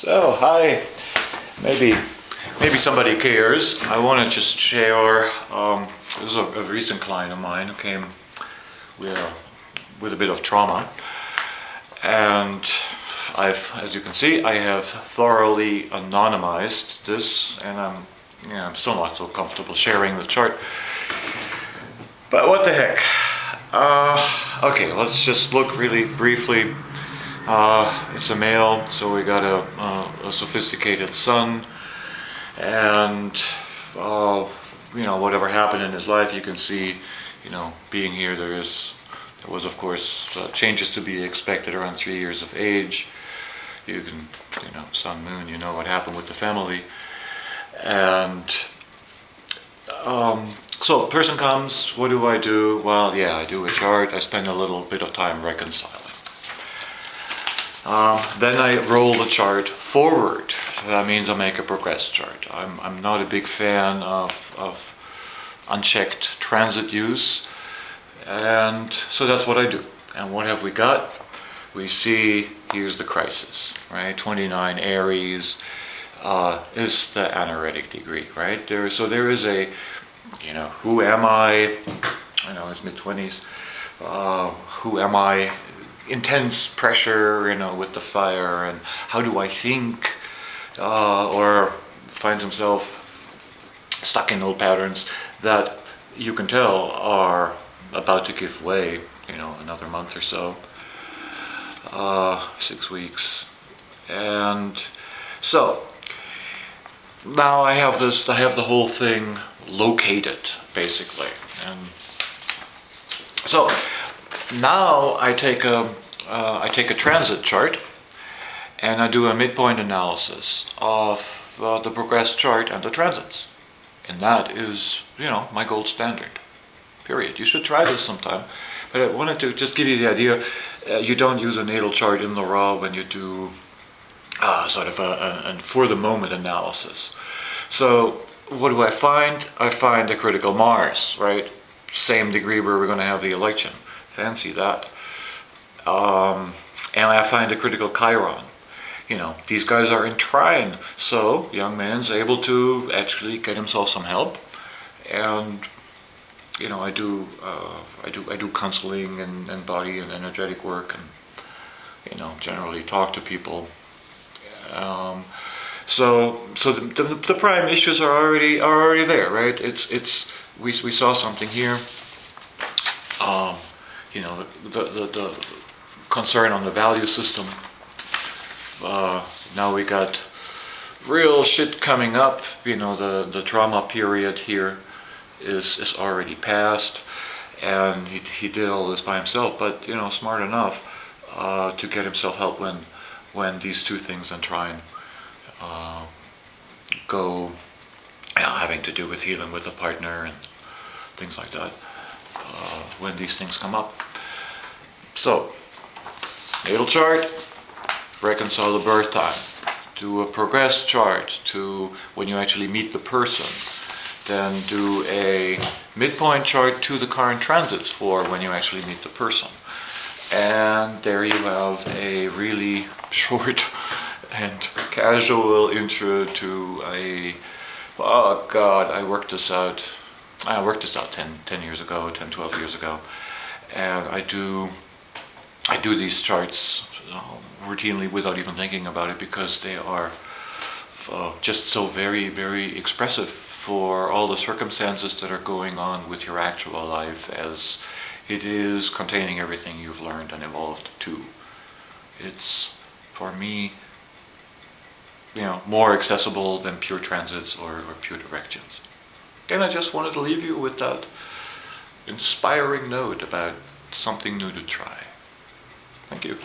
So, hi. Maybe somebody cares. I want to just share. This is a recent client of mine who came with a bit of trauma, and as you can see, I have thoroughly anonymized this, and I'm still not so comfortable sharing the chart. But what the heck? Okay, let's just look really briefly. It's a male, so we got a sophisticated son, and whatever happened in his life, you can see, being here, there was of course changes to be expected around 3 years of age. You can, sun, moon, what happened with the family, and so person comes. What do I do? Well, yeah, I do a chart. I spend a little bit of time reconciling. Then I roll the chart forward. That means I make a progress chart. I'm not a big fan of unchecked transit use, and so that's what I do. And what have we got? We see, here's the crisis, right? 29 Aries is the anaretic degree, right? There is a, who am I? It's mid-20s. Who am I? Intense pressure, with the fire, and how do I think? Or finds himself stuck in old patterns that you can tell are about to give way, another month or so, 6 weeks. And so now I have the whole thing located, basically. And so now I take a transit chart, and I do a midpoint analysis of the progress chart and the transits, and that is my gold standard. Period. You should try this sometime, but I wanted to just give you the idea. You don't use a natal chart in the raw when you do sort of a for the moment analysis. So what do I find? I find a critical Mars, right? Same degree where we're going to have the election. Fancy that. And I find a critical Chiron. These guys are in trine, so young man's able to actually get himself some help. And I do counseling and body and energetic work, and generally talk to people. So the prime issues are already there, right? We saw something here. The concern on the value system. Now we got real shit coming up. The trauma period here is already past, and he did all this by himself, but smart enough to get himself help when these two things then try and go, having to do with healing with a partner and things like that. When these things come up. So, natal chart, reconcile the birth time. Do a progress chart to when you actually meet the person. Then do a midpoint chart to the current transits for when you actually meet the person. And there you have a really short and casual intro to oh God, I worked this out 10 years ago, 10, 12 years ago, and I do these charts routinely without even thinking about it, because they are just so very, very expressive for all the circumstances that are going on with your actual life, as it is containing everything you've learned and evolved to. It's, for me, more accessible than pure transits or pure directions. And I just wanted to leave you with that inspiring note about something new to try. Thank you.